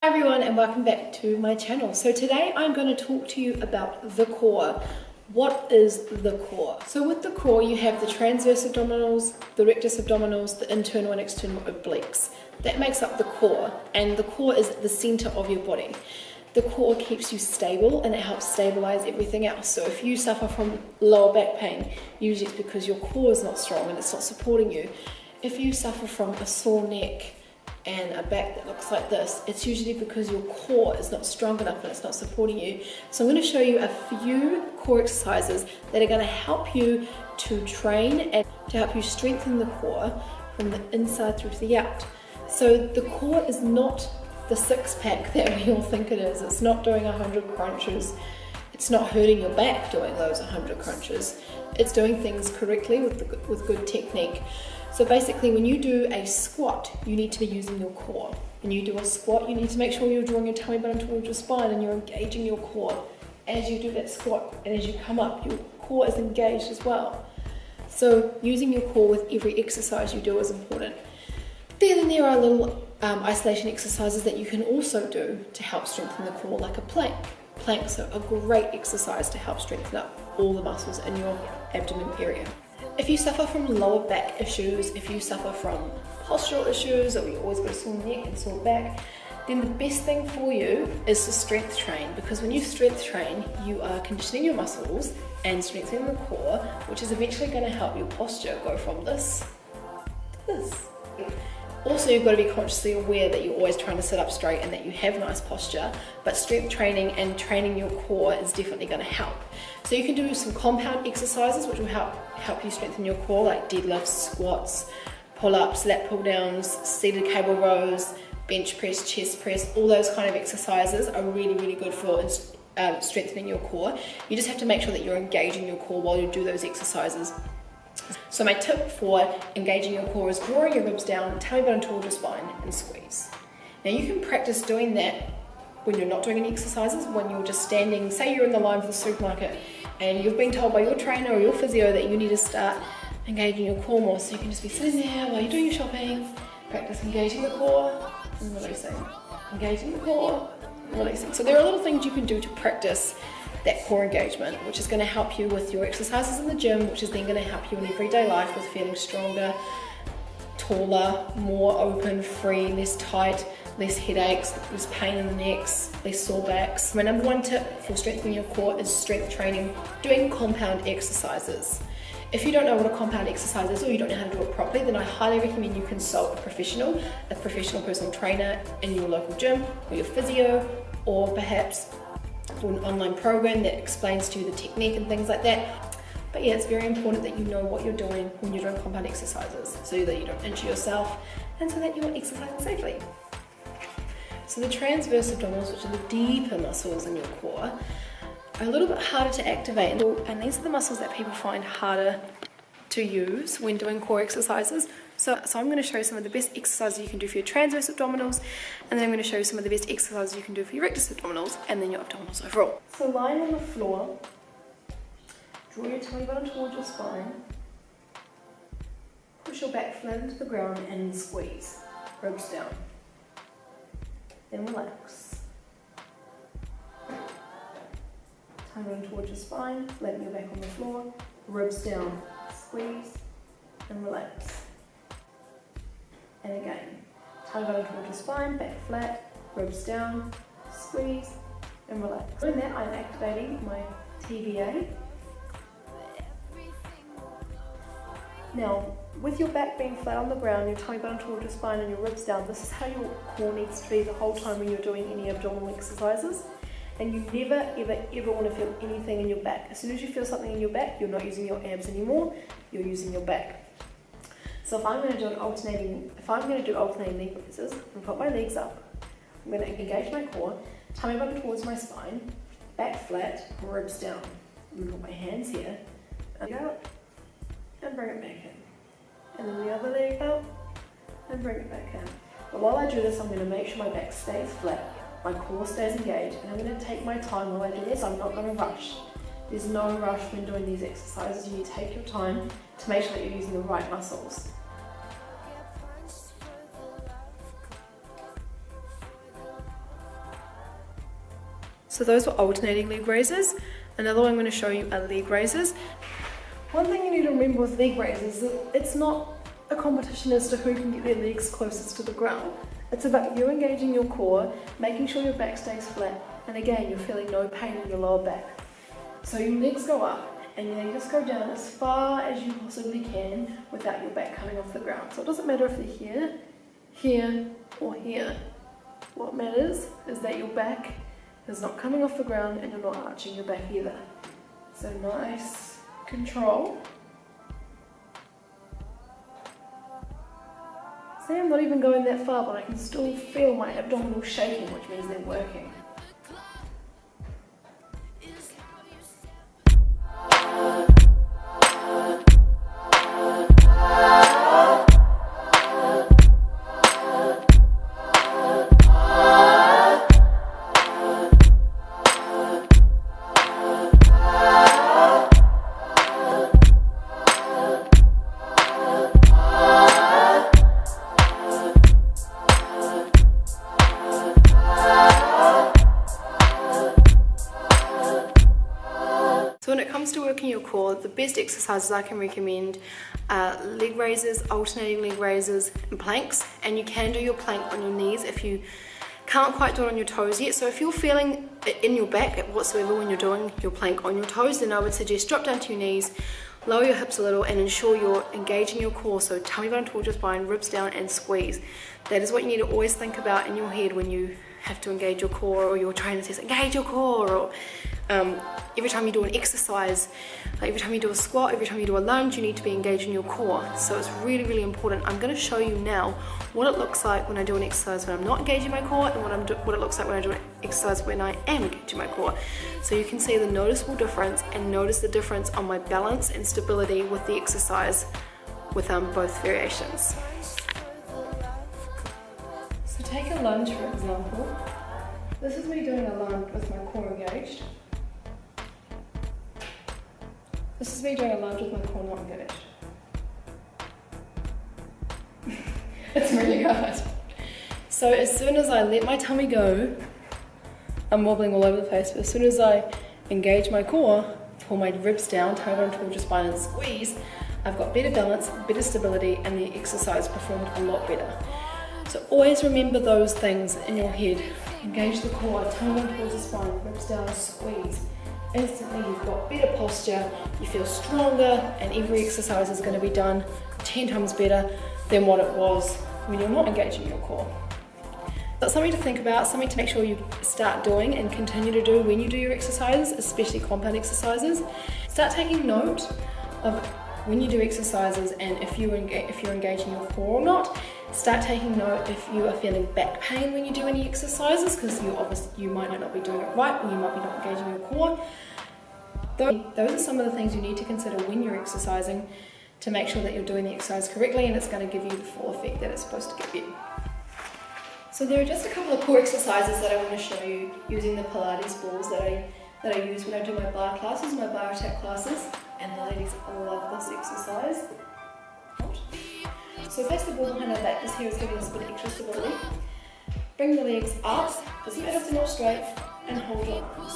Hi everyone and welcome back to my channel. So today I'm going to talk to you about the core. What is the core? So with the core you have the transverse abdominals, the rectus abdominals, the internal and external obliques. That makes up the core, and the core is the center of your body. The core keeps you stable and it helps stabilize everything else. So if you suffer from lower back pain, usually it's because your core is not strong and it's not supporting you. If you suffer from a sore neck and a back that looks like this, it's usually because your core is not strong enough and it's not supporting you. So I'm going to show you a few core exercises that are going to help you to train and to help you strengthen the core from the inside through to the out. So the core is not the six-pack that we all think it is. It's not doing 100 crunches. It's not hurting your back doing those 100 crunches. It's doing things correctly with good technique. So basically when you do a squat, you need to be using your core. When you do a squat, you need to make sure you're drawing your tummy button towards your spine and you're engaging your core. As you do that squat and as you come up, your core is engaged as well. So using your core with every exercise you do is important. Then there are little isolation exercises that you can also do to help strengthen the core, like a plank. Planks are a great exercise to help strengthen up all the muscles in your abdomen area. If you suffer from lower back issues, if you suffer from postural issues, or you always got a sore neck and sore back, then the best thing for you is to strength train, because when you strength train, you are conditioning your muscles and strengthening the core, which is eventually going to help your posture go from this to this. Also, you've got to be consciously aware that you're always trying to sit up straight and that you have nice posture, but strength training and training your core is definitely going to help. So you can do some compound exercises which will help you strengthen your core, like deadlifts, squats, pull-ups, lat pull downs, seated cable rows, bench press, chest press. All those kind of exercises are really good for strengthening your core. You just have to make sure that you're engaging your core while you do those exercises. So my tip for engaging your core is drawing your ribs down, tummy button towards your spine, and squeeze. Now you can practice doing that when you're not doing any exercises, when you're just standing, say you're in the line for the supermarket and you've been told by your trainer or your physio that you need to start engaging your core more, so you can just be sitting there while you're doing your shopping, practice engaging the core and releasing, engaging the core and releasing. So there are little things you can do to practice that core engagement, which is going to help you with your exercises in the gym, which is then going to help you in everyday life with feeling stronger, taller, more open, free, less tight, less headaches, less pain in the necks, less sore backs. My number one tip for strengthening your core is strength training, doing compound exercises. If you don't know what a compound exercise is, or you don't know how to do it properly, then I highly recommend you consult a professional personal trainer in your local gym, or your physio, or perhaps for an online program that explains to you the technique and things like that. But yeah, it's very important that you know what you're doing when you're doing compound exercises, so that you don't injure yourself and so that you're exercising safely. So the transverse abdominals, which are the deeper muscles in your core, are a little bit harder to activate, and these are the muscles that people find harder to use when doing core exercises. So I'm going to show you some of the best exercises you can do for your transverse abdominals, and then I'm going to show you some of the best exercises you can do for your rectus abdominals, and then your abdominals overall. So lying on the floor, draw your tummy button towards your spine, push your back flat into the ground and squeeze, ribs down, then relax. Tummy button towards your spine, flatten your back on the floor, ribs down, squeeze and relax. And again, tummy button towards your spine, back flat, ribs down, squeeze and relax. Doing that, I'm activating my TVA. Now, with your back being flat on the ground, your tummy button towards your spine and your ribs down, this is how your core needs to be the whole time when you're doing any abdominal exercises. And you never, ever want to feel anything in your back. As soon as you feel something in your back, you're not using your abs anymore, you're using your back. So if I'm going to do alternating knee raises, I'm going to put my legs up, I'm going to engage my core, tummy button towards my spine, back flat, ribs down. I'm going to put my hands here, and out, and bring it back in. And then the other leg out, and bring it back in. But while I do this, I'm going to make sure my back stays flat, my core stays engaged, and I'm going to take my time while I do this. I'm not going to rush. There's no rush when doing these exercises. You need to take your time to make sure that you're using the right muscles. So those were alternating leg raises. Another one I'm going to show you are leg raises. One thing you need to remember with leg raises is that it's not a competition as to who can get their legs closest to the ground. It's about you engaging your core, making sure your back stays flat, and again, you're feeling no pain in your lower back. So your legs go up, and you then just go down as far as you possibly can without your back coming off the ground. So it doesn't matter if they're here, here, or here. What matters is that your back is not coming off the ground and you're not arching your back either. So nice control. See, I'm not even going that far, but I can still feel my abdominals shaking, which means they're working. So when it comes to working your core, the best exercises I can recommend are leg raises, alternating leg raises, and planks. And you can do your plank on your knees if you can't quite do it on your toes yet. So if you're feeling it in your back whatsoever when you're doing your plank on your toes, then I would suggest drop down to your knees, lower your hips a little, and ensure you're engaging your core. So tummy bone towards your spine, ribs down, and squeeze. That is what you need to always think about in your head when you have to engage your core, or your trainer says engage your core, or every time you do an exercise, like every time you do a squat, every time you do a lunge, you need to be engaging your core. So it's really, really important. I'm going to show you now what it looks like when I do an exercise when I'm not engaging my core, and what it looks like when I do an exercise when I am engaging my core. So you can see the noticeable difference, and notice the difference on my balance and stability with the exercise with both variations. So take a lunge for example. This is me doing a lunge with my core engaged. This is me doing a lunge with my core not engaged. It's really hard. So as soon as I let my tummy go, I'm wobbling all over the place, but as soon as I engage my core, pull my ribs down, tummy bone towards your spine, and squeeze, I've got better balance, better stability, and the exercise performed a lot better. So always remember those things in your head. Engage the core, tummy bone towards the spine, ribs down, squeeze. Instantly you've got better posture, you feel stronger, and every exercise is going to be done 10 times better than what it was when you're not engaging your core. That's something to think about, something to make sure you start doing and continue to do when you do your exercises, especially compound exercises. Start taking note of when you do exercises and if you're engaging your core or not. Start taking note if you are feeling back pain when you do any exercises, because you might not be doing it right, or you might be not engaging your core. Those are some of the things you need to consider when you're exercising to make sure that you're doing the exercise correctly and it's going to give you the full effect that it's supposed to give you. So there are just a couple of core exercises that I want to show you using the Pilates balls that I use when I do my bar classes, my bar attack classes, and the ladies love this exercise. So place the ball behind our back. This here is giving us a bit of extra stability. Bring the legs up, doesn't matter if they're not straight, and hold your arms.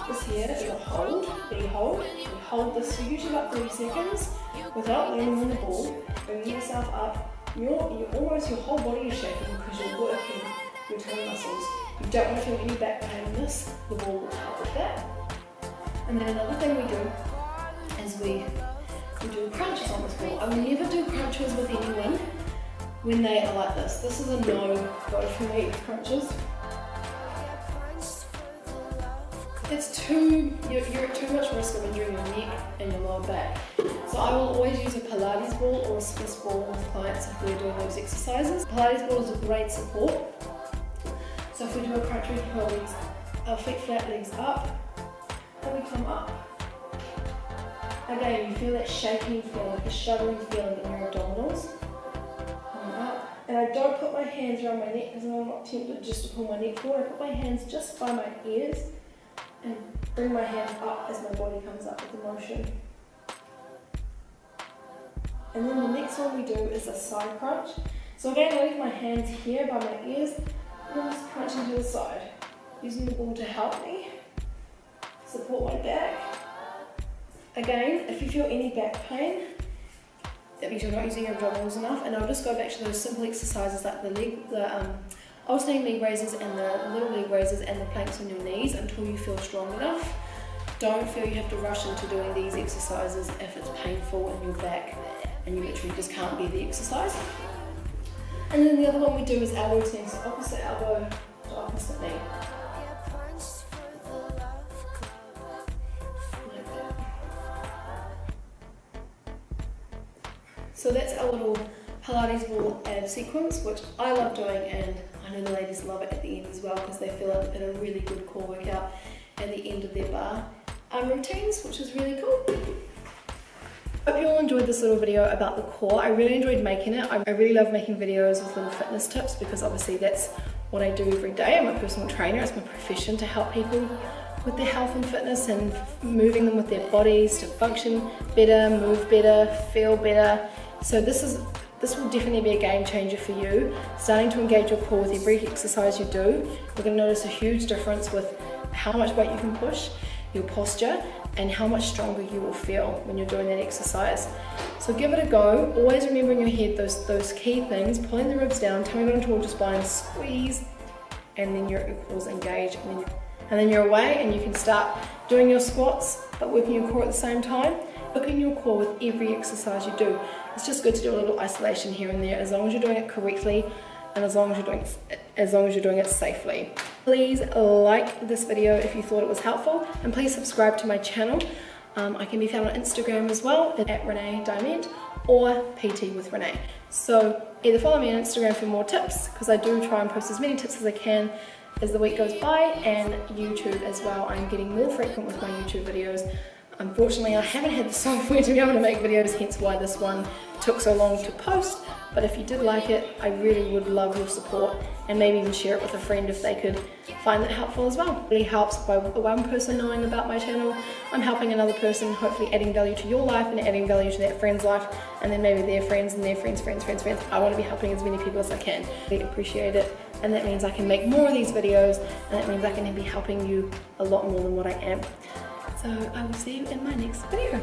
This here is a hold, you hold this for usually about 30 seconds without landing on the ball, bringing yourself up. Your whole body is shaking because you're working your tummy muscles. You don't want to feel any back pain on this, the ball will help with that. And then another thing we do is we do crunches on this ball. I will never do crunches with anyone when they are like this. This is a no-go for me with crunches. You're at too much risk of injuring your neck and your lower back. So I will always use a Pilates ball or a Swiss ball with clients if we're doing those exercises. Pilates ball is a great support. So if we do a crunch, we keep our feet flat, legs up, and we come up. Again, you feel that shaking feeling, like a shuddering feeling in your abdominals. Come up. And I don't put my hands around my neck because I'm not tempted just to pull my neck forward. I put my hands just by my ears and bring my hands up as my body comes up with the motion. And then the next one we do is a side crunch. So again, I leave my hands here by my ears and I'm just crunching to the side. using the ball to help me support my back. Again, if you feel any back pain, that means you're not using your abdominals enough, and I'll just go back to those simple exercises like the alternating leg raises and the little leg raises and the planks on your knees until you feel strong enough. Don't feel you have to rush into doing these exercises if it's painful in your back and you literally just can't do the exercise. And then the other one we do is elbow tense, so opposite elbow to opposite knee. So that's our little Pilates ball ab sequence, which I love doing, and I know the ladies love it at the end as well because they feel it in a really good core workout at the end of their bar routines, which is really cool. Hope you all enjoyed this little video about the core. I really enjoyed making it. I really love making videos with little fitness tips because obviously that's what I do every day. I'm a personal trainer. It's my profession to help people with their health and fitness and moving them with their bodies to function better, move better, feel better. So this will definitely be a game changer for you. Starting to engage your core with every exercise you do, you're going to notice a huge difference with how much weight you can push, your posture, and how much stronger you will feel when you're doing that exercise. So give it a go. Always remember in your head those key things: pulling the ribs down, tummy button towards your spine, squeeze, and then your core's engaged, and then you're away, and you can start doing your squats but working your core at the same time. Working your core with every exercise you do. It's just good to do a little isolation here and there, as long as you're doing it correctly and as long as you're doing it safely. Please like this video if you thought it was helpful, and please subscribe to my channel. I can be found on Instagram as well at Renee Diment or PT with Renee. So either follow me on Instagram for more tips, because I do try and post as many tips as I can as the week goes by, and YouTube as well. I'm getting more frequent with my YouTube videos. Unfortunately, I haven't had the software to be able to make videos, hence why this one took so long to post. But if you did like it, I really would love your support, and maybe even share it with a friend if they could find it helpful as well. It really helps by one person knowing about my channel. I'm helping another person, hopefully adding value to your life and adding value to that friend's life, and then maybe their friends and their friends. I want to be helping as many people as I can. I really appreciate it, and that means I can make more of these videos, and that means I can be helping you a lot more than what I am. So I will see you in my next video.